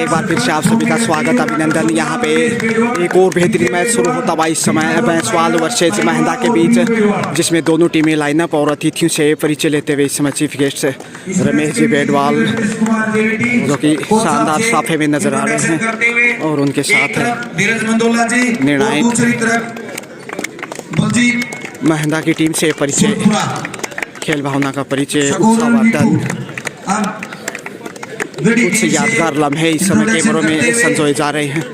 एक बार फिर से आप सभी का स्वागत अभिनंदन। यहाँ पे एक और बेहतरीन मैच शुरू होता हुआ इस समय बैंसवाल वर्सेज महिंदा के बीच, जिसमें दोनों टीमें लाइनअप और अतिथियों से परिचय लेते हुए इस समय चीफ गेस्ट रमेश जी बेडवाल जो कि शानदार साफे में नजर आ रहे हैं, और उनके साथ निर्णायक महिंदा की टीम से परिचय, खेल भावना का परिचय, उत्साहवर्धन, कुछ यादगार लम्हे इस समय कैमरों में संजोए जा रहे हैं।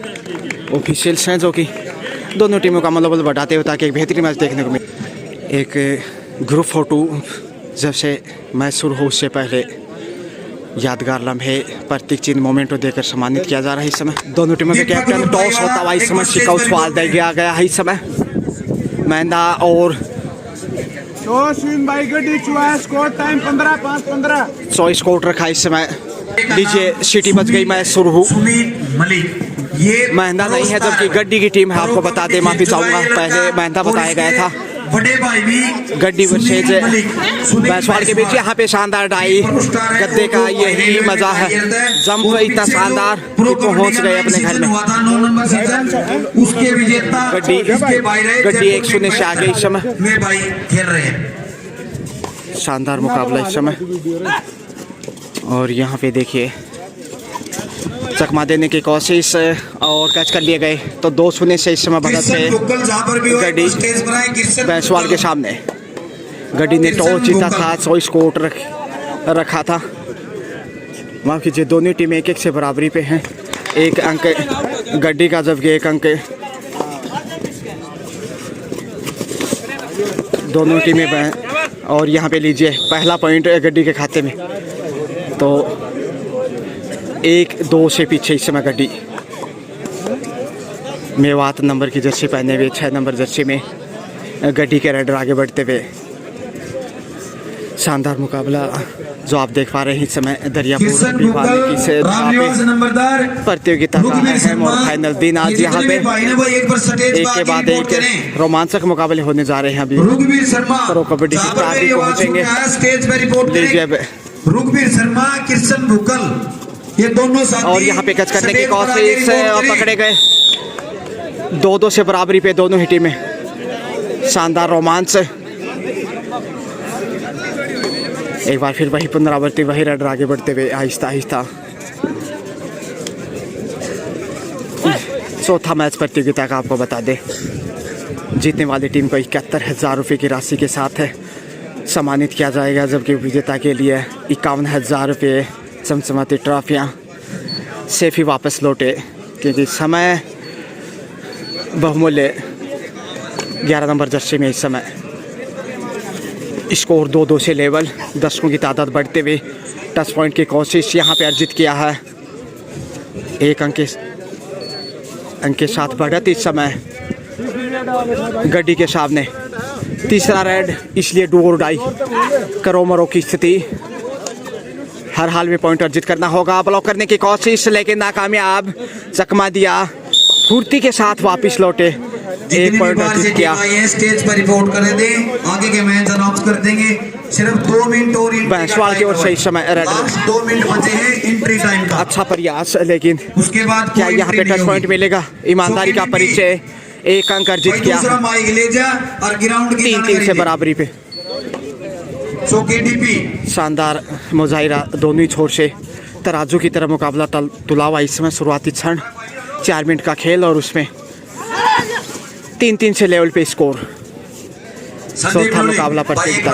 ऑफिशियल्स हैं जो कि दोनों टीमों का मनोबल बढ़ाते हुए ताकि एक बेहतरीन मैच देखने को मिले। एक ग्रुप फोटो जब से मैच शुरू हो उससे पहले यादगार लम्हे, प्रतीक चिन्ह मोमेंटो देकर सम्मानित किया जा रहा है। इस समय दोनों टीमों के कैप्टन टॉस होता हुआ इस समय शिकाऊ सवाल दिया गया है। इस समय महिंदा और चॉइस कोर्ट रखा इस समय। लीजिए सीटी बज गई, मैच शुरू हो। महिंदा नहीं है जबकि गड्डी की टीम है, आपको बता दें, माफी चाहूंगा, पहले महिंदा बताया गया था। गड्डी वर्सेज बैंसवाल के बीच यहाँ पे शानदार डाई, गद्दे का यही मजा है, जंप इतना शानदार कि पहुंच गए अपने घर में। गड्डी 1-0 से आगे इस समय। शानदार मुकाबला इस समय, और यहाँ पे देखिए चकमा देने की कोशिश और कैच कर लिए गए, तो 2-0 से इस समय बढ़त है गड्डी बैंसवाल के सामने। गड्डी ने टॉस जीता था, चॉइस कोर्ट रखा था। माफ कीजिए, दोनों टीमें 1-1 से बराबरी पे हैं। एक अंक गड्डी का जबकि एक अंक दोनों टीमें। और यहाँ पे लीजिए पहला पॉइंट गड्डी के खाते में, तो 1-2 से पीछे इस समय गड्डी। मेवात नंबर की जर्सी पहने हुए 6 नंबर जर्सी में गड्डी के राइडर आगे बढ़ते हुए। शानदार मुकाबला जो आप देख पा रहे हैं इस समय दरियापुर प्रतियोगिता का अहम और फाइनल दिन आज यहाँ पे एक के बाद एक रोमांचक मुकाबले होने जा रहे हैं। अभी प्रो कबड्डी की तैयारी पहुंचेंगे। रुगवीर शर्मा, किशन भुक्कल, ये दोनों साथी और यहाँ पे कैच करने की कोशिश और पकड़े गए। 2-2 से बराबरी पे दोनों ही टीमें। शानदार रोमांच, एक बार फिर वही पुनरावृत्ति, वही राइडर आगे बढ़ते हुए आहिस्ता आहिस्ता। चौथा मैच प्रतियोगिता का आपको बता दें, जीतने वाली टीम को 71,000 रुपये की राशि के साथ सम्मानित किया जाएगा, जबकि विजेता के लिए 51,000 रुपये चमचमाती ट्रॉफियाँ सेफ ही वापस लौटे, क्योंकि समय बहुमूल्य। 11 नंबर जर्सी में इस समय स्कोर 2-2 से लेवल, दर्शकों की तादाद बढ़ते हुए टच पॉइंट की कोशिश यहाँ पे अर्जित किया है। एक अंक के साथ बढ़त इस समय गड्डी के सामने। तीसरा रेड, इसलिए डू और डाई, करो मरो की स्थिति। हर हाल में पॉइंट अर्जित करना होगा। ब्लॉक करने की कोशिश लेकिन नाकामयाब, चकमा दिया, फुर्ती के साथ वापस लौटे, एक पॉइंट अर्जित किया। स्टेज पर रिपोर्ट कर दें, आगे के मैच अनाउंस कर देंगे। सिर्फ 2 मिनट और बैंसवाल की ओर से इस समय रेड, 2 मिनट बचे हैं एंट्री टाइम का। अच्छा प्रयास, लेकिन उसके बाद क्या यहाँ पे टच पॉइंट मिलेगा? ईमानदारी का परिचय, एक अंक अर्जित किया। 3-3 से बराबरी पे। शानदार मुजाहिरा दोनों ही छोर से, तराजू की तरह मुकाबला तुला हुआ इस समय। शुरुआती क्षण 4 मिनट का खेल और उसमें 3-3 से लेवल पे स्कोर। चौथा मुकाबला प्रतियोगिता।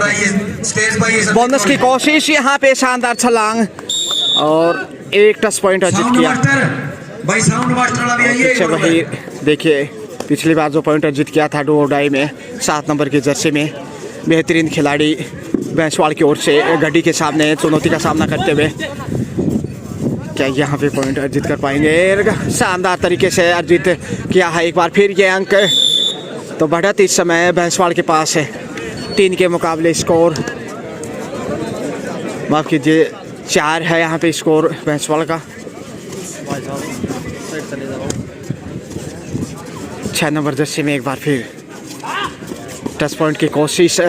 बोनस की कोशिश यहाँ पे, शानदार छलांग और एक टच पॉइंट अर्जित किया। वही देखिए पिछली बार जो पॉइंट अर्जित किया था डू और डाई में 7 नंबर की जर्सी में, बेहतरीन खिलाड़ी बैंसवाल की ओर से गड्डी के सामने चुनौती का सामना करते हुए। क्या यहाँ पे पॉइंट अर्जित कर पाएंगे? शानदार तरीके से अर्जित किया है एक बार फिर ये अंक, तो बढ़त इस समय बैंसवाल के पास है। 3 के मुकाबले स्कोर, माफ कीजिए 4 है यहाँ पे स्कोर बैंसवाल का। 6 नंबर जर्सी में एक बार फिर टच पॉइंट की कोशिश,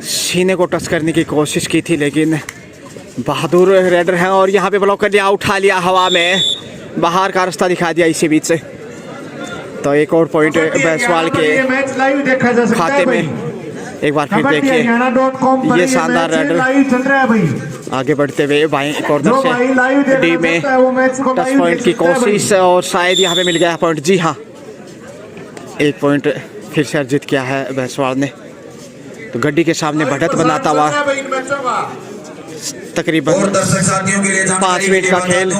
सीने को टच करने की कोशिश की थी लेकिन बहादुर रेडर हैं और यहाँ पे ब्लॉक कर लिया, उठा लिया हवा में। बाहर का रास्ता दिखा दिया इसी बीच से। तो एक और पॉइंट बैसवाल के मैच लाइव देखा जा सकता खाते है भाई। में। एक बार फिर कबड्डी देखिए हरियाणा.com पर ये शानदार मैच रेडर लाइव चल रहा है भाई। आगे बढ़ते हुए बाएं कॉर्नर जो भाई लाइव से देखना डी में चाहता है वो मैच को टच लाइव पॉइंट देख की सकता है भाई। कोशिश और शायद यहाँ पे मिल गया पॉइंट। जी हाँ, एक पॉइंट फिर से अर्जित किया है बैसवाल ने। तो गड्डी के सामने बढ़त बनाता हुआ तकरीबन और दर्शक साथियों के लिए 5 मिनट का खेल।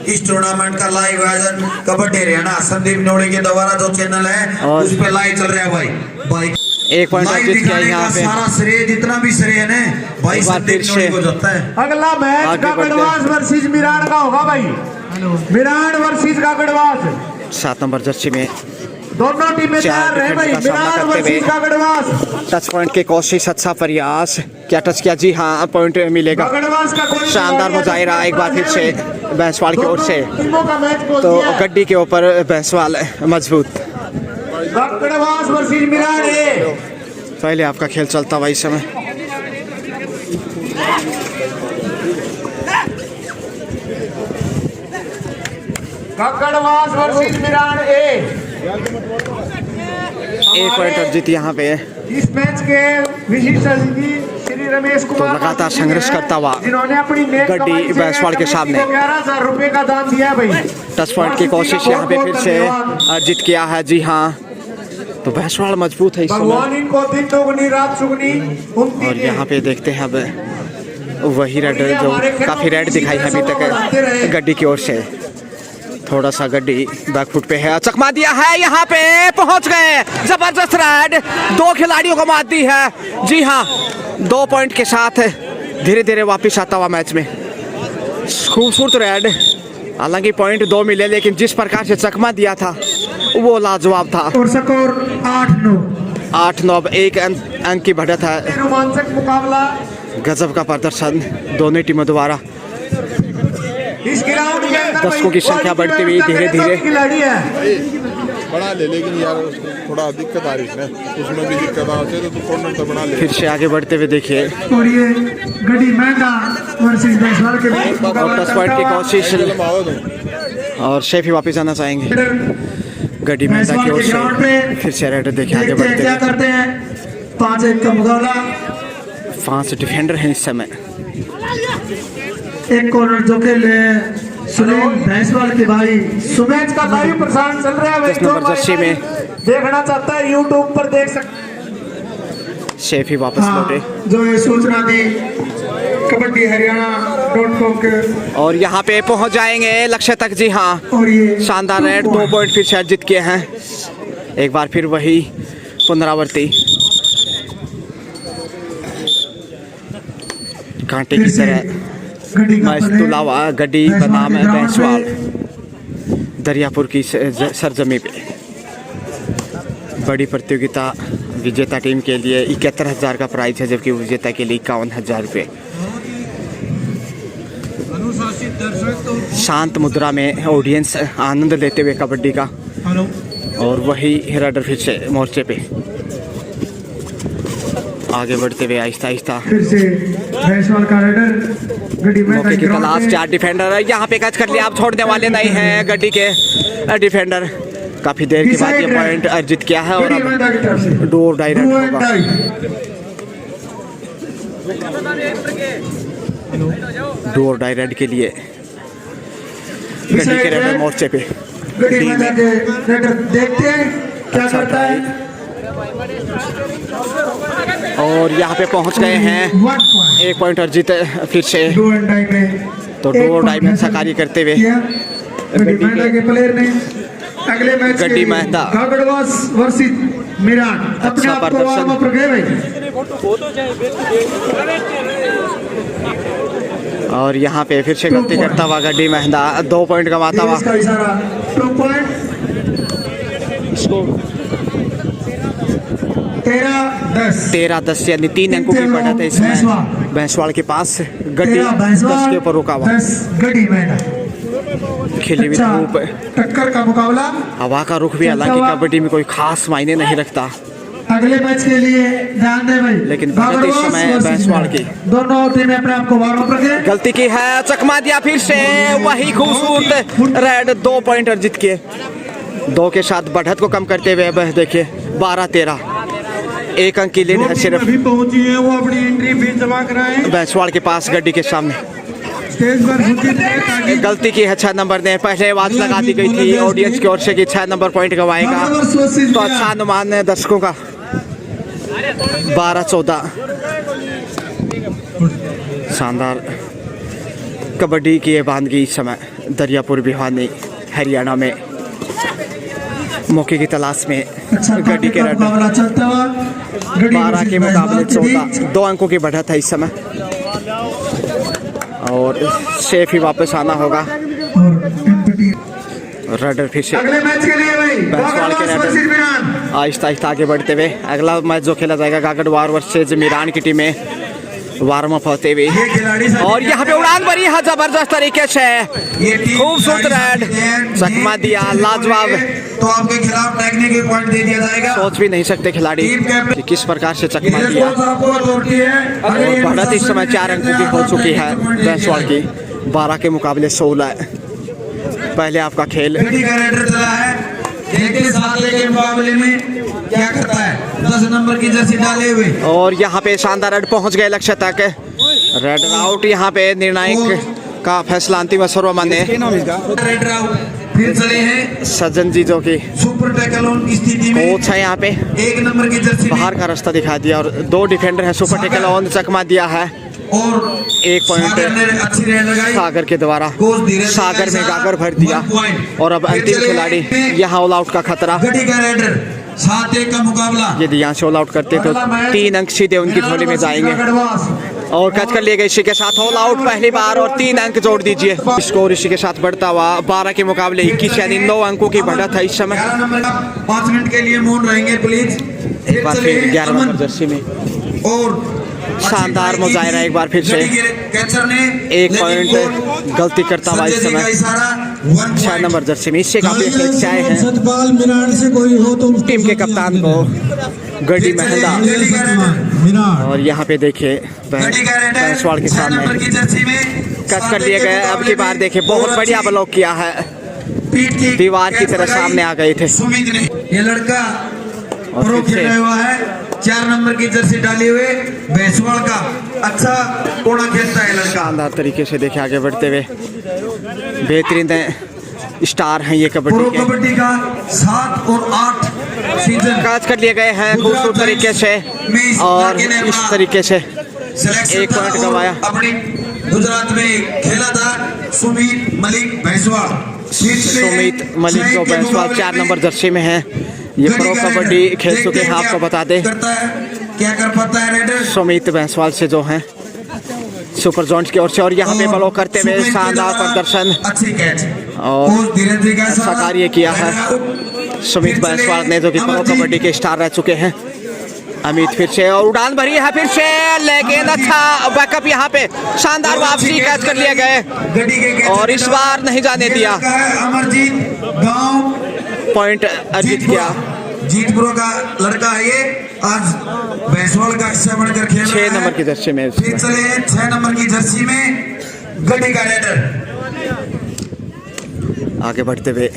इस टूर्नामेंट का लाइव आयोजन कबड्डी हरियाणा संदीप नोड़ी के द्वारा जो चैनल है और उस पे लाइव चल रहा है भाई। भाई एक पॉइंट लाइव अर्जित किया दिखाने का यहाँ पे। सारा श्रेय जितना भी श्रेय है ना भाई एक बार संदीप फिर नोड़ी से को जाता है। अगला मैच आगे बढ़ते हैं। काकड़वास वर्सेस मिरान का होगा भाई। मिरान वर्सेस काकड़वास, 7 नंबर जर्सी में दोनों टीमें चार तैयार है भाई। डिफेंडर का सामना मिरान करते वर्सेस हुए। काकड़वास। टच पॉइंट की कोशिश, अच्छा प्रयास, क्या टच किया? जी हाँ, पॉइंट मिलेगा। काकड़वास का कोई शानदार मुजाहिरा एक बार फिर से बैसवाल की ओर से। दोनों टीमों का मैच बोल तो दिया है। गड्डी के ऊपर बैसवाल मजबूत। काकड़वास वर्सेस मिरान है। पहले आपका खेल चलता हुआ इस समय। काकड़वास वर्सेस मिरान है। एक पॉइंट अर्जित यहाँ पे है। इस मैच के विशिष्ट अतिथि श्री रमेश कुमार तो लगातार संघर्ष करता हुआ जिन्होंने अपनी नेक गड्डी कमाई से बैसवाल के सामने। 11,000 रुपए का दान दिया भाई। टच पॉइंट की कोशिश यहाँ पे फिर से अर्जित किया है। जी हाँ, तो बैसवाल मजबूत है इस भगवान समय। इनको दिन दोगुनी रात सुगनी उनकी और यहाँ पे देखते हैं अब वही रेड जो काफी रेड दिखाई है अभी तक गड्डी की ओर से। थोड़ा सा गड्डी बैकफुट पे है, चकमा दिया है, यहाँ पे पहुंच गए। जबरदस्त रेड, 2 खिलाड़ियों को मात दी है। जी हाँ, 2 पॉइंट के साथ धीरे धीरे वापस आता हुआ मैच में। खूबसूरत रेड, हालांकि पॉइंट 2 मिले लेकिन जिस प्रकार से चकमा दिया था वो लाजवाब था। और स्कोर 8-9। 8-9, 1 अंक की बढ़त है। रोमांचक मुकाबला गजब का प्रदर्शन दोनों टीमों द्वारा। इस ग्राउंड के अंदर दर्शकों की संख्या बढ़ती हुई धीरे धीरे। खिलाड़ी है बना ले, लेकिन यार उसको थोड़ा दिक्कत आ रही है ना, उसमें भी दिक्कत आती है तो तू कॉर्नर तो बना ले। फिर से आगे बढ़ते हुए देखिए और ये गड्डी महंगा वर्सेस बैसवाल के बीच मुकाबला टच पॉइंट की करता हुआ कोशिश आओ तुम। और शेफी वापस आना चाहेंगे गड्डी मेहता बैसवाल की ओर के ग्राउंड से। पे फिर से रेडर देखिए आगे देखते हैं बढ़ते क्या हुए। करते हैं। 5-1 का मुकाबला। 5 डिफेंडर हैं इस समय। एक कॉर्नर जो खेल सुनील बैसवाल के भाई। सुमेश का लाइव प्रसारण चल रहा है भाई। 10 नंबर जर्सी में देखना चाहता है यूट्यूब पर देख सकते। शेफी वापस लौटे जो ये सूचना दी कबड्डी हरियाणा.com के। और यहाँ पे पहुंच जाएंगे लक्ष्य तक। जी हाँ, और ये शानदार रेड, 2 पॉइंट फिर से अर्जित किए हैं। एक बार फिर वही पुनरावृत्ति, कांटे की तरह मैच तुला हुआ। गड्डी का नाम है बैसवाल, दरियापुर की सरजमी पे। बड़ी प्रतियोगिता विजेता टीम के लिए 71,000 का प्राइज है, जबकि विजेता के लिए 51,000 रुपये। शांत मुद्रा में ऑडियंस आनंद लेते हुए कबड्डी का। और वही रेडर फिर से मोर्चे पे आगे बढ़ते हुए आहिस्ता आहिस्ता। फिर से बैसवाल का रेडर गड्डी में मौके की तलाश, 4 डिफेंडर यहाँ पे कैच कर लिया। आप छोड़ने वाले नहीं हैं गड्डी के डिफेंडर। काफी देर के बाद ये पॉइंट अर्जित किया है और अब डोर डायरेक्ट होगा। डोर डायरेक्ट के लिए गड्डी के रेडर मोर्चे पे। गड्डी में जाके रेडर देखते हैं क्या अच्छा करता है। और यहाँ पे पहुंच गए हैं। 1 पॉइंट 1 पॉइंट अर्जित फिर से। डू एंड डाई में। तो डोर डाई में अच्छा कार्य करते हुए गड्डी मेहता के प्लेयर ने अगले मैच के गड्डी लिए मेहता। काकड़वास वर्सेस मिरान अपने अच्छा आप को प्रदर्शन। वार्म अप रखे भाई। और यहाँ पे फिर से गलती करता हुआ गड्डी मेहंदा 2 पॉइंट कमाता हुआ। इसका इशारा 2 पॉइंट। 13-10 यानी 3 अंकों की बढ़त है इसमें बैसवाल के पास। गड्डी 10 के ऊपर रुका हुआ। 10 गड्डी मेहता। खिली हुई अच्छा धूप, टक्कर का मुकाबला। हवा का रुख भी हालांकि कबड्डी में कोई खास मायने नहीं रखता। अगले मैच के लिए ध्यान दें भाई। लेकिन बढ़त इस समय बैंसवाड़ की दोनों टीमें अपने आप को वार्म अप रखें। गलती की है, चकमा दिया फिर से वही खूबसूरत रेड। 2 पॉइंट अर्जित किए, 2 के साथ बढ़त को कम करते हुए अब देखिए 12-13 1 अंक की लीड है सिर्फ। अभी पहुंची है वो अपनी एंट्री फीस जमा कराएं बैंसवाड़ के पास गड्डी के सामने। स्टेज पर सूचित है ताकि गलती की है 6 नंबर ने, पहले आवाज लगा दी गई थी ऑडियंस की ओर से कि 6 नंबर पॉइंट गंवाएगा, तो अच्छा अनुमान है दर्शकों का। 12-14 शानदार कबड्डी की ये बांधगी इस समय दरियापुर भिवानी हरियाणा में मौके की तलाश में अच्छा गड्डी के रेड। मुकाबला चलता हुआ 12 के मुकाबले 14, 2 अंकों की बढ़त है इस समय और सेफ ही वापस आना होगा। रेडर फिर से अगले मैच के लिए भाई बैंसवाड़ के रेडर आहिस्ता आहिस्ता आगे बढ़ते हुए अगला मैच जो खेला जाएगा गागड़वार वर्सेज मीरान की टीमें वार्म अप होते हुए। और यहाँ पे उड़ान भरी है जबरदस्त तरीके से, खूबसूरत रेड चकमा दिया, लाजवाब। तो आपके खिलाफ टेक्निकल पॉइंट दे दिया जाएगा। सोच भी नहीं सकते खिलाड़ी कि किस प्रकार से चकमा दिया। और बढ़त इस समय 4 अंकों की हो चुकी है बैंसवाड़ की, 12 के मुकाबले 16। पहले आपका खेल चला है, देखिए 7 के मुकाबले में क्या करता है। 10 नंबर की जर्सी डाले हुए और यहाँ पे शानदार रेड पहुंच गए लक्ष्य तक। रेड आउट, यहाँ पे निर्णायक का फैसला अंतिम सर्व माने रेड आउट। फिर चले हैं सज्जन जी जो कि सुपर टैकल की स्थिति में कोच है यहाँ पे, 1 नंबर की जर्सी बाहर का रास्ता दिखा दिया और 2 डिफेंडर हैं। सुपर टैकल ऑन चकमा दिया है, और 1 पॉइंट अच्छी रेड लगाई सागर के द्वारा। सागर में गागर भर दिया और अब अंतिम खिलाड़ी यहाँ ऑल आउट का खतरा। गड्डी का रेडर 7-1 का मुकाबला। यदि यहाँ से ऑल आउट करते तो 3 अंक सीधे उनकी झोली में जाएंगे। और कैच कर लिए गए इसी के साथ ऑल आउट पहली बार और 3 अंक जोड़ दीजिए। स्कोर इसी के साथ बढ़ता हुआ 12 के मुकाबले 21, यानी 9 अंकों की बढ़त है इस समय। 11 नंबर का 5 मिनट के लिए मौन रहेंगे प्लीज। एक बार फिर 11 नंबर जर्सी में और शानदार मुजाहिरा एक बार फिर से। कैचर ने 1 पॉइंट गलती करता हुआ इस समय 6 नंबर जर्सी में। इससे काफी अपेक्षा आए हैं सतपाल मीरान से कोई हो तो टीम के कप्तान को गड्डी महंदा। और यहाँ पे देखिए बैंसवाड़ के सामने कट कर लिए गए। अब की बार देखिए बहुत बढ़िया ब्लॉक किया है, दीवार की तरह सामने आ गए थे। ये लड़का और प्रो फिर से खेला हुआ है, 4 नंबर की जर्सी डाली हुए बैंसवाड़ का अच्छा कोना खेलता है लड़का। शानदार तरीके से देखे आगे बढ़ते हुए बेहतरीन स्टार हैं ये कबड्डी प्रो के। कबड्डी का 7 और 8 सीजन काज कर लिए गए हैं खूबसूरत तरीके से और इस तरीके से 1 पॉइंट गंवाया। अपनी गुजरात में खेला था सुमित मलिक बैंसवाड़। सुमित मलिक जो बैंसवाड़ 4 नंबर जर्सी में है, ये प्रो कबड्डी खेल चुके हैं आपको बता दें। क्या कर पाता है रेडर सुमित बैंसवाड़ से जो हैं सुपर जोन्स की ओर से। और यहाँ पे ब्लॉक करते हुए शानदार प्रदर्शन अच्छी कैच और अच्छा कार्य किया है सुमित बैंसवाड़ ने, जो कि प्रो कबड्डी के स्टार रह चुके हैं। अमित फिर से और उड़ान भरी है फिर से, लेकिन अच्छा बैकअप यहाँ पे शानदार वापसी कैच कर लिए गए और इस बार नहीं जाने दिया। अमरजीत गांव पॉइंट अर्जित किया। जीतपुर का लड़का है ये, आज बैंसवाड़ का हिस्सा बनकर खेल रहा है। 6 नंबर की जर्सी में फिर चले 6 नंबर की जर्सी में गड्डी का रेडर। आगे बढ़ते हुए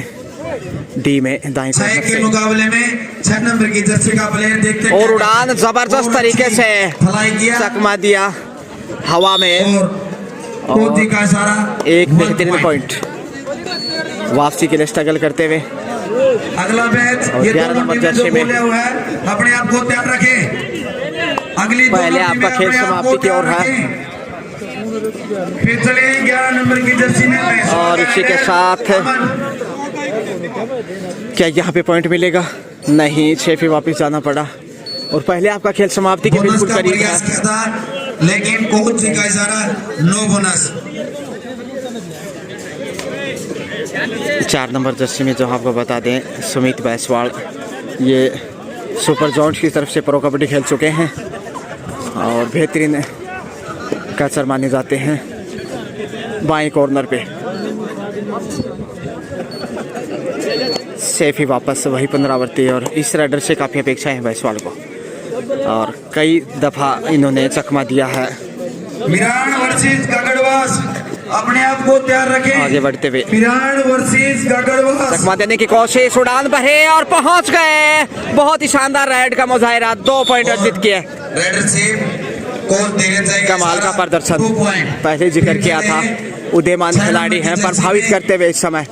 डी में दाएं 6 के मुकाबले में 6 नंबर की जर्सी का प्लेयर देखते और उड़ान जबरदस्त तरीके से फलाई किया चकमा दिया हवा में और कोची का इशारा। एक बेहतरीन पॉइंट वापसी के लिए स्ट्रगल करते हुए। अगला मैच और ये 11 दोनों नंबर टीमें जर्सी जो में बोले हुए हैं अपने आप को तैयार रखें। अगली पहले दोनों आपका टीमें खेल अपने आप समाप्ति को की ओर तैयार है। रखें। फिर चले 11 नंबर की जर्सी में और इसी के साथ क्या यहाँ पे पॉइंट मिलेगा? नहीं, 6 पे वापस जाना पड़ा और पहले आपका खेल समाप्ति के बिल्कुल करीब है। लेकिन कोच जी का इशारा नो बोनस। 4 नंबर जर्सी में जो आपको बता दें सुमित बैंसवाड़, ये सुपर जोन्स की तरफ से प्रो कबड्डी खेल चुके हैं और बेहतरीन कैचर माने जाते हैं बाएं कॉर्नर पे। सेफ ही वापस वही पुनरावृत्ति और इस राइडर से काफ़ी अपेक्षा है बैंसवाड़ को। और कई दफा इन्होंने चकमा दिया है। मिरान वर्सेस गगड़वास, अपने आप को तैयार रखें। आगे बढ़ते हुए मिरान वर्सेस गगड़वास, चकमा देने की कोशिश, उड़ान भरे और पहुंच गए। बहुत ही शानदार राइड का मुजाहिरा, 2 पॉइंट अर्जित किए। रेडर से कौन देना चाहिए? कमाल का प्रदर्शन 2 पॉइंट। पहले जिक्र किया था, उदयमान खिलाड़ी हैं, प्रभावित करते हुए इस समय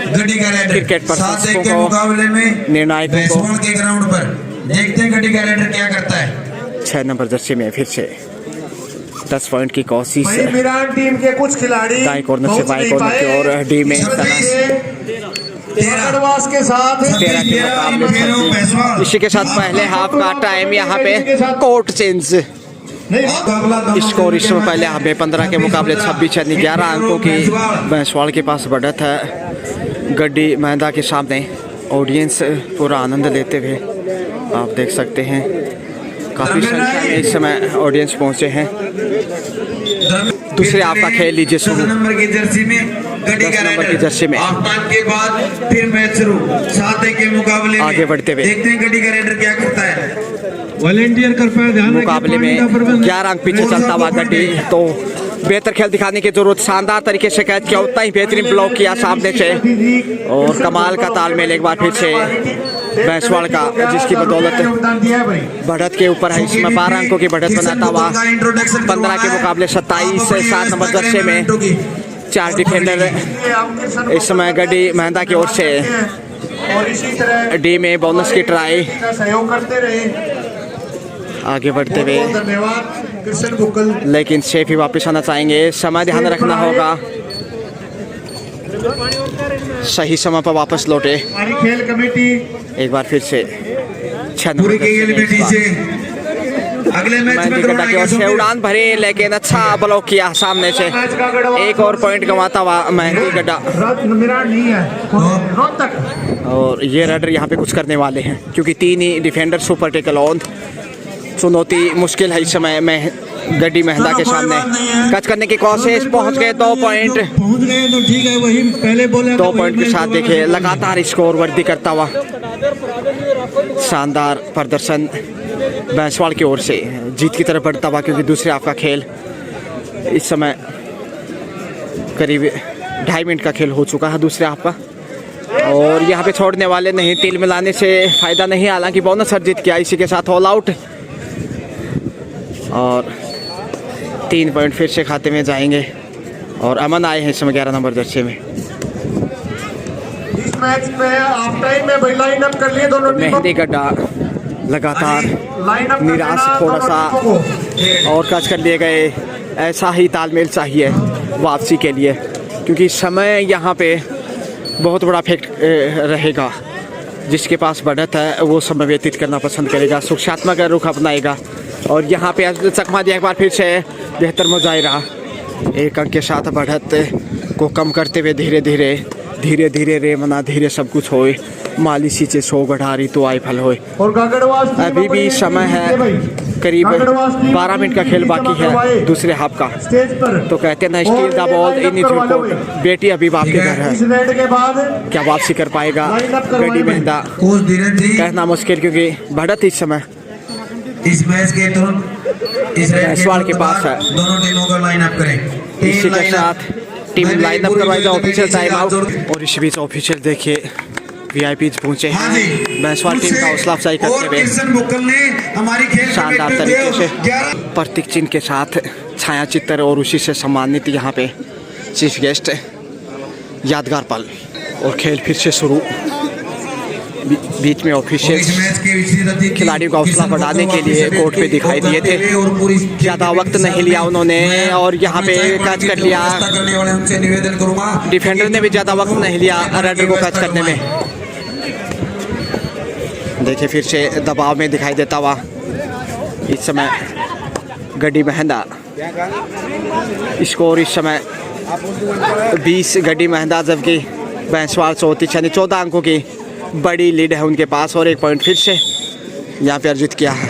गड्डी का रेडर क्रिकेट के प्रशंसकों को, मुकाबले में निर्णायकों को। बेसबॉल के ग्राउंड पर देखते हैं गड्डी का रेडर क्या करता है। 6 नंबर जर्सी में फिर से 10 पॉइंट की कोशिश। वहीं मिरान टीम के कुछ खिलाड़ी दाएं कॉर्नर से पहुंच बाएं नहीं कॉर्नर पाए। की ओर डी में 13 के साथ 13 के मुकाबले। इसी के साथ पहले हाफ का टाइम यहाँ पे कोर्ट चेंज। स्कोर इस समय पहले हाफ में 15 के मुकाबले 26 यानी 11 अंकों की बैंसवाड़ के पास बढ़त है। गड्डी महिंद्रा के सामने ऑडियंस पूरा आनंद लेते हुए आप देख सकते हैं, काफ़ी संख्या में इस समय ऑडियंस पहुंचे हैं। दूसरे आपका खेल लीजिए शुरू। 10 नंबर की जर्सी में गड्डी का 10 नंबर की रेडर जर्सी में हाफ टाइम के बाद फिर मैच शुरू। 7 के मुकाबले में आगे बढ़ते हुए देखते हैं गड्डी का रेडर क्या करता है। वॉलेंटियर कृपया ध्यान रखें, मुकाबले में 11 अंक पीछे चलता हुआ गड्डी, तो बेहतर खेल दिखाने की जरूरत। शानदार तरीके से कैच किया, उतना ही बेहतरीन ब्लॉक किया सामने से, और कमाल का तालमेल एक बार फिर से बैंसवाड़ का, जिसकी बदौलत बढ़त के ऊपर है। इसमें 12 अंकों की बढ़त बनाता हुआ 15 के मुकाबले 27 से 7 नंबर दर्जे में 4 डिफेंडर इस समय गड्डी महिंद्रा की ओर से और इसी तरह डी में बोनस की ट्राई। सहयोग करते रहे। आगे बढ़ते हुए धन्यवाद कृष्ण बुक्कल। लेकिन सेफ ही वापस आना चाहेंगे। समय ध्यान रखना होगा, सही समय पर वापस लौटे। हमारी खेल कमेटी एक बार फिर से 6 पूरी नंबर खेल कमेटी से अगले मैच में गड्ढा की ओर से उड़ान भरे, लेकिन अच्छा ब्लॉक किया सामने से। एक और पॉइंट गंवाता हुआ मेहंदी गड्ढा, मिरान नहीं है रोहतक। और ये रेडर यहाँ पे कुछ करने वाले हैं, क्योंकि 3 ही डिफेंडर सुपर टेकल ऑन। चुनौती मुश्किल है इस समय में गड्डी महिंद्रा के सामने। कच करने की कोशिश, पहुंच गए 2 पॉइंट। पहुंच गए तो ठीक है, वही पहले बोले 2 पॉइंट के साथ देखिए लगातार स्कोर वृद्धि करता हुआ शानदार प्रदर्शन बैंसवाड़ की ओर से जीत की तरफ बढ़ता हुआ, क्योंकि दूसरे हाफ का खेल इस समय करीब 2.5 मिनट का खेल हो चुका है दूसरे हाफ का, और यहाँ पे छोड़ने वाले नहीं। तिल मिलाने से फायदा नहीं, हालांकि बोनस अर्जित किया। इसी के साथ ऑल आउट, और 3 पॉइंट फिर से खाते में जाएंगे, और अमन आए हैं इस समय 11 नंबर दर्जे में। इस मैच में हाफ टाइम में भाई लाइन अप कर लिए दोनों टीमों। मेहंदी गड्ढा लगातार लाइन अप निराश थोड़ा सा और कच कर लिए गए। ऐसा ही तालमेल चाहिए वापसी के लिए, क्योंकि समय यहाँ पे बहुत बड़ा इफेक्ट रहेगा। जिसके पास बढ़त है वो समय व्यतीत करना पसंद करेगा, सूक्ष्मात्मक रुख अपनाएगा, और यहाँ पे चकमा दिया एक बार फिर से बेहतर मुजाहिरा। 1 अंक के साथ बढ़त को कम करते हुए धीरे धीरे रे मना धीरे सब कुछ होए। माली सीचे 100 गढ़ारी तो आई फल होए। और गगड़वास अभी भी समय है, करीब 12 मिनट का खेल बाकी है दूसरे हाफ का। स्टेज पर तो कहते हैं ना, steel the ball in it report. बेटी अभी बाप के घर इस है, रेड के बाद क्या वापसी कर पाएगा गड्डी महिंद्रा? कोच धीरज जी कहना मुश्किल, क्योंकि बढ़त इस समय इस मैच के तुरंत इस रेड बैंसवाड़ के पास है। दोनों टीमों का लाइन अप करें। इसी के साथ टीम लाइन अप करवाएगा, ऑफिशियल टाइम आउट। और इस बीच ऑफिशियल देखिए वीआईपी पहुंचे हैं बैंसवाड़ टीम का हौसला अफजाई करते हुए कृष्ण बुक्कल ने हमारी खेल शानदार कमेटी तरीके से 11 प्रतीक चिन्ह के साथ छाया चित्र, और उसी से सम्मानित यहाँ पे चीफ गेस्ट। यादगार पल और खेल फिर से शुरू। बीच में ऑफिशियल खिलाड़ियों का हौसला बढ़ाने के लिए कोर्ट पे दिखाई दिए थे। ज़्यादा वक्त नहीं लिया उन्होंने, और यहाँ पे कैच कर लिया। डिफेंडर ने भी ज़्यादा वक्त नहीं लिया रेडर को कैच करने में। देखिए फिर से दबाव में दिखाई देता हुआ इस समय गड्डी महिंद्रा। स्कोर इस समय 20 गड्डी महिंद्रा, जबकि बैंसवाड़ 34 यानी 14 अंकों की बड़ी लीड है उनके पास, और 1 पॉइंट फिर से यहाँ पे अर्जित किया है।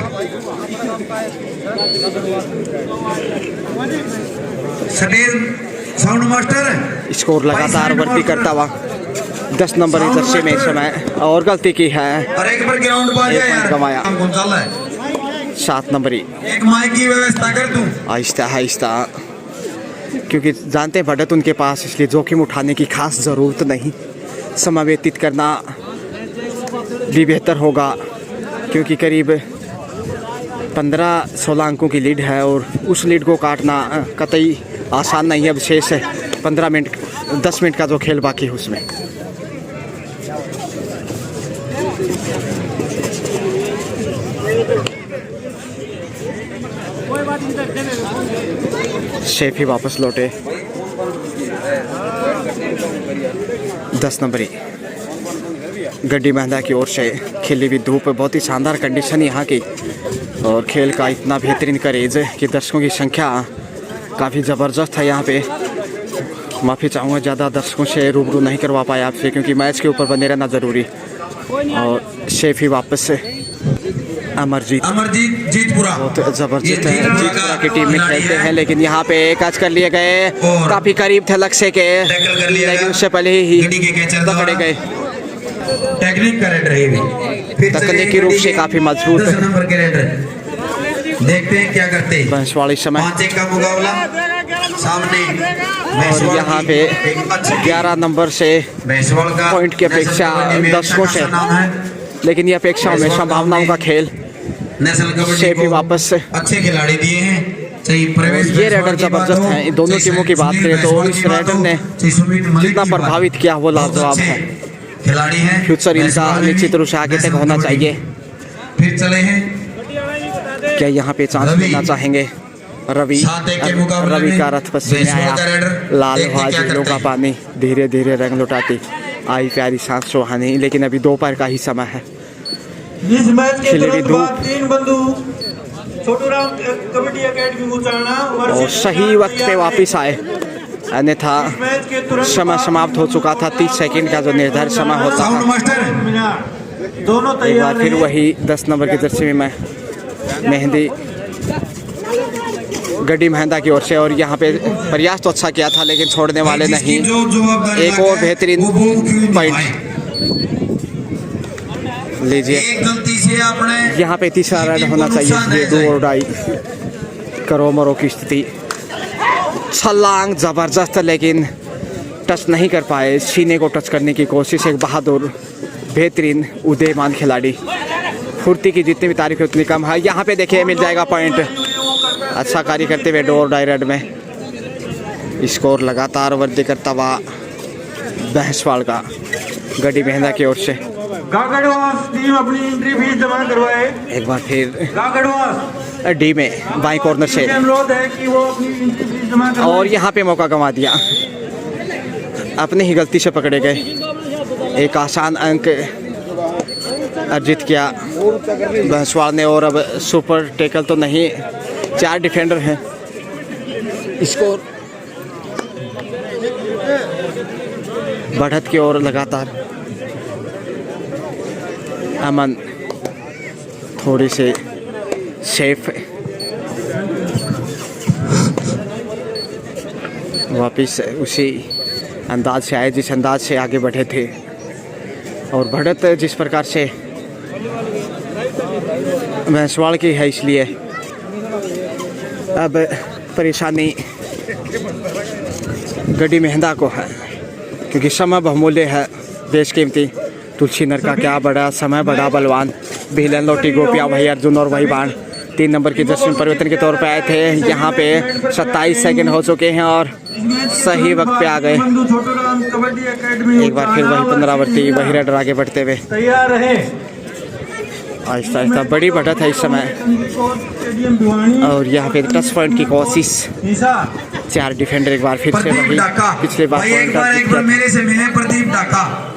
साउंड मास्टर स्कोर लगातार वृद्धि करता हुआ 10 नंबर दर्जे में इस समय, और गलती की है, और एक बार ग्राउंड पर एक पॉइंट गंवाया। काम कौन सा है 7 नंबरी। एक माइक की व्यवस्था कर दूं। आहिस्ता आहिस्ता, क्योंकि जानते हैं बढ़त उनके पास, इसलिए जोखिम उठाने की खास ज़रूरत नहीं। समय व्यतीत करना भी बेहतर होगा, क्योंकि करीब 15-16 अंकों की लीड है और उस लीड को काटना कतई आसान नहीं है। अब शेष 15 मिनट 10 मिनट का जो खेल बाकी है उसमें। शेफ ही वापस लौटे। 10 नंबरी गड्डी मेहंदा की ओर से खिली हुई धूप, बहुत ही शानदार कंडीशन यहाँ की, और खेल का इतना बेहतरीन करेज कि दर्शकों की संख्या काफ़ी ज़बरदस्त है यहाँ पे। माफ़ी चाहूँगा ज़्यादा दर्शकों से रूबरू नहीं करवा पाया आपसे, क्योंकि मैच के ऊपर बने रहना ज़रूरी। और शेफ ही वापस अमरजीत जीतपुरा बहुत ज़बरदस्त है, जीतपुरा की टीम में खेलते हैं, लेकिन यहाँ पे कैच कर लिए गए। काफ़ी करीब थे लक्ष्य के, लेकिन उससे पहले ही पकड़े गए। टेक्निक का रेडर है भी, तकनीकी रूप से काफ़ी मजबूत 10 नंबर के रेडर। देखते हैं क्या करते हैं। बंसवाड़ी समय 5-1 का मुकाबला सामने। और यहाँ पे 11 नंबर से पॉइंट की अपेक्षा दर्शकों से, लेकिन ये अपेक्षा में संभावनाओं का खेल। शेफ भी वापस अच्छे खिलाड़ी दिए हैं, सही प्रवेश। ये रेडर जबरदस्त हैं। इन दोनों टीमों की बात करें तो इस रेडर ने जितना प्रभावित किया वो लाजवाब है। खिलाड़ी हैं, फ्यूचर इनका निश्चित रूप से आगे तक होना चाहिए। फिर चले हैं, क्या यहाँ पे चांस लेना चाहेंगे? रवि का रथ पश्चिम में आया, लाल हुआ झीलों का पानी, धीरे धीरे रंग लुटाती आई प्यारी सांस सुहानी। लेकिन अभी दोपहर का ही समय है। इस मैच के खिली हुई तुरंत बाद धूप 3 बंधु छोटूराम कबड्डी एकेडमी उचाना और सही वक्त पे वापस आए, अन्यथा समय समाप्त हो चुका था। 30 सेकंड का जो निर्धारित समय होता साउंड है। मास्टर दोनों एक तैयार बार फिर रहे। वही 10 नंबर की जर्सी में मैं मेहंदी गड्डी मेहंदा की ओर से, और यहाँ पे प्रयास तो अच्छा किया था लेकिन छोड़ने वाले नहीं। एक और बेहतरीन पॉइंट लीजिए। एक गलती से आपने यहाँ पे तीसरा रन होना चाहिए। ये दो और ढाई करो मरो की स्थिति। छलांग जबरदस्त, लेकिन टच नहीं कर पाए। सीने को टच करने की कोशिश। एक बहादुर बेहतरीन उदयमान खिलाड़ी, फुर्ती की जितनी भी तारीफ है उतनी कम है। यहाँ पे देखिए मिल जाएगा पॉइंट। अच्छा कार्य करते हुए डोर डाई रेड में स्कोर लगातार वृद्धि करता हुआ बहसवाल का गड्डी मेहंदा की ओर से। गागड़वास टीम अपनी एंट्री फीस जमा करवाए। एक बार फिर गागड़वास डी में बाएं कॉर्नर से, अनुरोध है कि वो अपनी एंट्री फीस जमा करवाए। और यहाँ पे मौका गंवा दिया, अपनी ही गलती से पकड़े गए। एक आसान अंक अर्जित किया बहसवाल ने, और अब सुपर टैकल तो नहीं, 4 डिफेंडर हैं। स्कोर बढ़त की ओर लगातार। अमन थोड़ी से सेफ वापिस उसी अंदाज से आए जिस अंदाज से आगे बढ़े थे, और बढ़त जिस प्रकार से भैंसवाड़ की है, इसलिए अब परेशानी गड्डी मेहंदा को है, क्योंकि समय बहुमूल्य है, बेशकीमती। तुलसी नर का क्या बड़ा समय, बड़ा बलवान। भिलन लोटी गोपिया वही अर्जुन और वही बाण 3 नंबर की दर्शन परिवर्तन के तौर पे आए थे। यहाँ पे 27 सेकंड हो चुके हैं और सही वक्त पे आ गए। एक बार फिर वही पुनरावृत्ति, वही रेडर आगे बढ़ते हुए तैयार रहे। आहिस्ता आहिस्ता बड़ी बढ़त है इस समय, और यहाँ पे टच पॉइंट की कोशिश। 4 डिफेंडर एक बार फिर से वही पिछले बार एक बार मेरे से मिले प्रदीप डाका।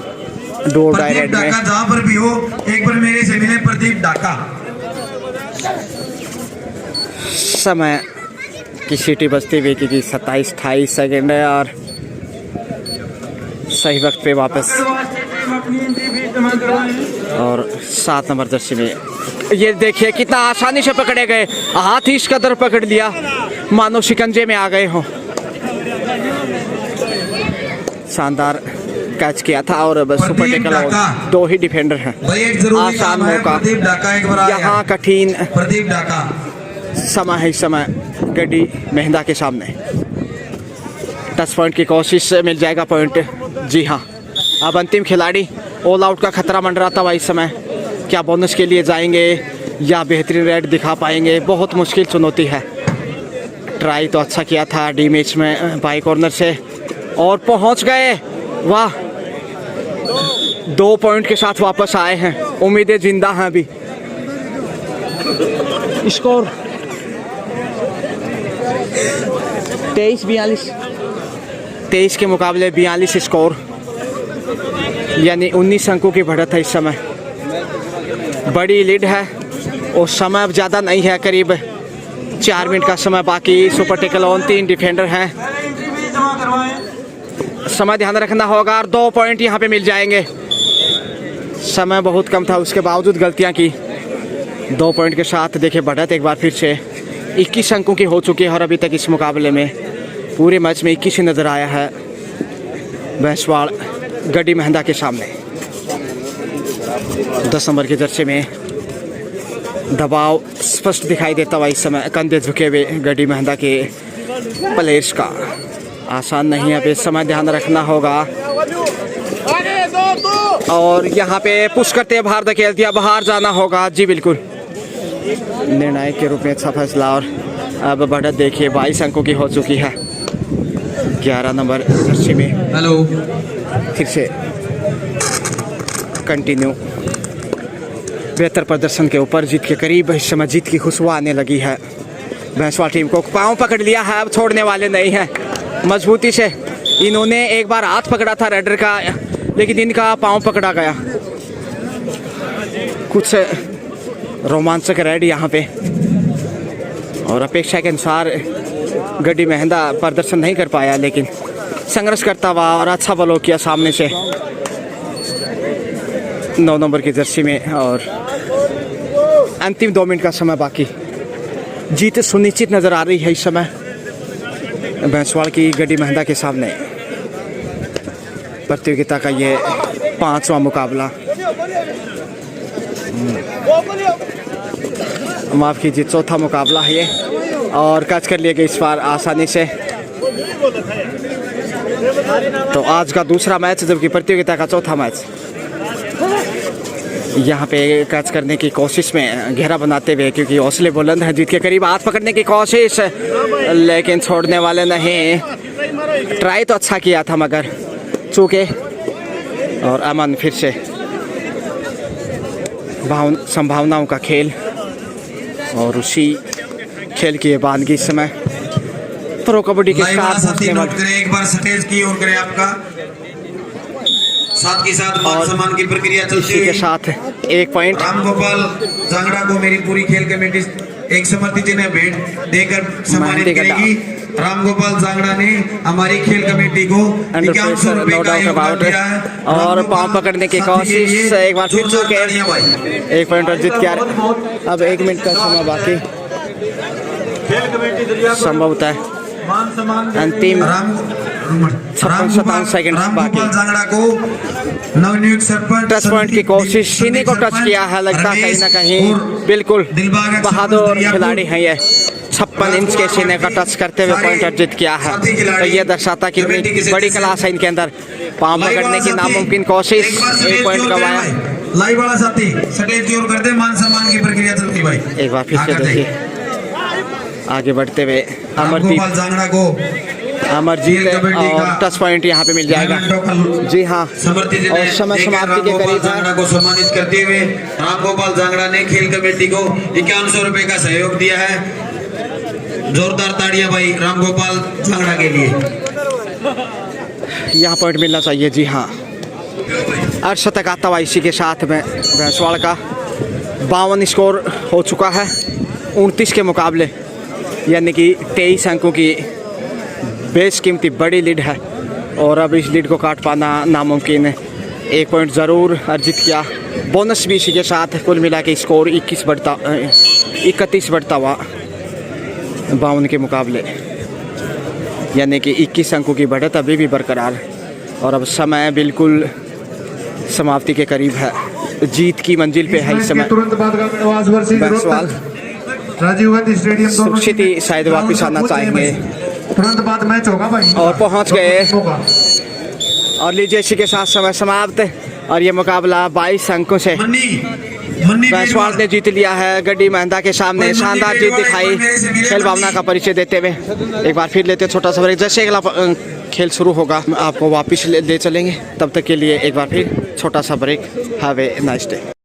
डोर डायरेक्ट में जहाँ पर भी हो एक बार मेरे से मिले प्रदीप डाका। समय की सीटी बजती हुई क्योंकि 27-28 सेकेंड है, और सही वक्त पे वापस। और 7 नंबर जर्सी में ये देखिए कितना आसानी से पकड़े गए, हाथ ही इस कदर पकड़ लिया मानो शिकंजे में आ गए हो। शानदार कैच किया था और अब सुपर टेकल और 2 ही डिफेंडर हैं। भाई एक जरूरी आसान काम है, मौका। प्रदीप ढाका एक बार आया। यहाँ कठिन प्रदीप ढाका समय है इस समय गड्डी मेहंदा के सामने। टच पॉइंट की कोशिश, मिल जाएगा पॉइंट। जी हाँ, अब अंतिम खिलाड़ी, ऑल आउट का खतरा मंडराता हुआ इस समय। क्या बोनस के लिए जाएंगे या बेहतरीन रेड दिखा पाएंगे? बहुत मुश्किल चुनौती है। ट्राई तो अच्छा किया था डी मैच में बाई कॉर्नर से और पहुंच गए। वाह, 2 पॉइंट के साथ वापस आए हैं। उम्मीदें जिंदा हैं अभी। स्कोर 23-42, 23 के मुकाबले 42 स्कोर, यानी 19 अंकों की बढ़त है इस समय। बड़ी लीड है और समय अब ज़्यादा नहीं है, करीब 4 मिनट का समय बाकी। सुपर टेकल ऑन, 3 डिफेंडर हैं। समय ध्यान रखना होगा और 2 पॉइंट यहाँ पे मिल जाएंगे। समय बहुत कम था, उसके बावजूद गलतियाँ की। 2 पॉइंट के साथ देखिए बढ़त एक बार फिर से 21 अंकों की हो चुकी है और अभी तक इस मुकाबले में पूरे मैच में 21 ही नज़र आया है भैंसवाड़ गड्डी मेहंदा के सामने। 10 नंबर के जर्सी में दबाव स्पष्ट दिखाई देता हुआ इस समय, कंधे झुके हुए गड्डी मेहंदा के प्लेयर्स का। आसान नहीं है, इस समय ध्यान रखना होगा। और यहाँ पे पुश करते बाहर धकेल दिया, बाहर जाना होगा। जी बिल्कुल, निर्णायक के रूप में अच्छा फैसला। और अब बढ़त देखिए 22 अंकों की हो चुकी है। 11 नंबर जर्सी में हेलो फिर से कंटिन्यू बेहतर प्रदर्शन के ऊपर जीत के करीब इस समय जीत की खुशबू आने लगी है। भैंसवाड़ टीम को पाँव पकड़ लिया है, अब छोड़ने वाले नहीं हैं। मजबूती से इन्होंने एक बार हाथ पकड़ा था रेडर का, लेकिन इनका पाँव पकड़ा गया। कुछ रोमांचक रेड यहाँ पे, और अपेक्षा के अनुसार गड्डी मेहंदा प्रदर्शन नहीं कर पाया, लेकिन संघर्ष करता हुआ और अच्छा बॉल किया सामने से 9 नंबर की जर्सी में। और अंतिम 2 मिनट का समय बाकी, जीत सुनिश्चित नजर आ रही है इस समय भैंसवाड़ की गड्डी मेहंदा के सामने। प्रतियोगिता का ये 5वां मुकाबला, माफ कीजिए 4था मुकाबला है ये, और कैच कर लिया गया इस बार आसानी से। तो आज का दूसरा मैच, जबकि प्रतियोगिता का 4था मैच। यहाँ पे कैच करने की कोशिश में घेरा बनाते हुए, क्योंकि हौसले बुलंद हैं, जीत के करीब हाथ पकड़ने की कोशिश, लेकिन छोड़ने वाले नहीं। ट्राई तो अच्छा किया था मगर चूके। और अमन फिर से संभावनाओं का खेल, और उसी खेल की बानगी इस समय प्रो कबड्डी के साथ एक बार स्टेज की ओर करें आपका, साथ के साथ मान सम्मान की प्रक्रिया चलती के साथ 1 पॉइंट। रामगोपाल जांगड़ा को मेरी पूरी खेल कमेटी एक समर्थित चिन्ह भेंट देकर सम्मानित करेगी। रामगोपाल जांगड़ा ने हमारी खेल कमेटी को 5100 रुपए का योगदान दिया है। और पांव पकड़ने की कोशिश, एक बार फिर चूके। 1 पॉइंट और जीत गया। अब 1 मिनट का समय बाकी, संभवतः अंतिम 56-57 सेकंड बाकी। जांगड़ा को नवनियुक्त सरपंच टच पॉइंट की कोशिश, इन्हीं को टच किया है, लगता है कहीं ना कहीं। बिल्कुल बहादुर खिलाड़ी हैं ये। 56 इंच के सीने का टच करते हुए पॉइंट अर्जित किया है। तो ये दर्शाता कि बड़ी क्लास है इनके अंदर। पांव पकड़ने की नामुमकिन कोशिश, 1 पॉइंट गवाया। लाइव वाला साथी स्टेज की ओर करते, मान सम्मान की प्रक्रिया चलती भाई। एक बार फिर से देखिए आगे बढ़ते हुए अमरजीत और टच पॉइंट यहाँ पे मिल जाएगा। जी हाँ, और समय समाप्ति के करीब जांगड़ा को सम्मानित करते हुए रामगोपाल जांगड़ा ने खेल कमेटी को 5100 रुपए का सहयोग दिया है। जोरदार ताड़ियां भाई रामगोपाल जांगड़ा के लिए। यहाँ पॉइंट मिलना चाहिए। जी हाँ, अर्धशतक आता हुआ इसी के साथ में भैंसवाड़ का 52 स्कोर हो चुका है 29 के मुकाबले, यानी कि 23 अंकों की बेशकीमती बड़ी लीड है। और अब इस लीड को काट पाना नामुमकिन है। 1 पॉइंट ज़रूर अर्जित किया, बोनस भी इसी के साथ। कुल मिला के स्कोर 31 बढ़ता हुआ 52 के मुकाबले, यानी कि 21 अंकों की बढ़त अभी भी बरकरार। और अब समय बिल्कुल समाप्ति के करीब है, जीत की मंजिल पे है इस समय। तुरंत बाद का नवाज वर्सी बैंसवाल राजीव गांधी स्टेडियम सुरक्षित ही शायद वापिस आना चाहेंगे तुरंत बाद मैच होगा भाई और पहुंच गए। होगा। और लीजिए इसी के साथ समय समाप्त और ये मुकाबला 22 अंकों से बैंसवाल ने जीत लिया है। गड्डी महिंद्रा के सामने शानदार जीत दिखाई, खेल भावना का परिचय देते हुए। एक बार फिर लेते छोटा सा ब्रेक, जैसे अगला खेल शुरू होगा आपको वापस ले चलेंगे। तब तक के लिए एक बार फिर छोटा सा break. Have a nice day.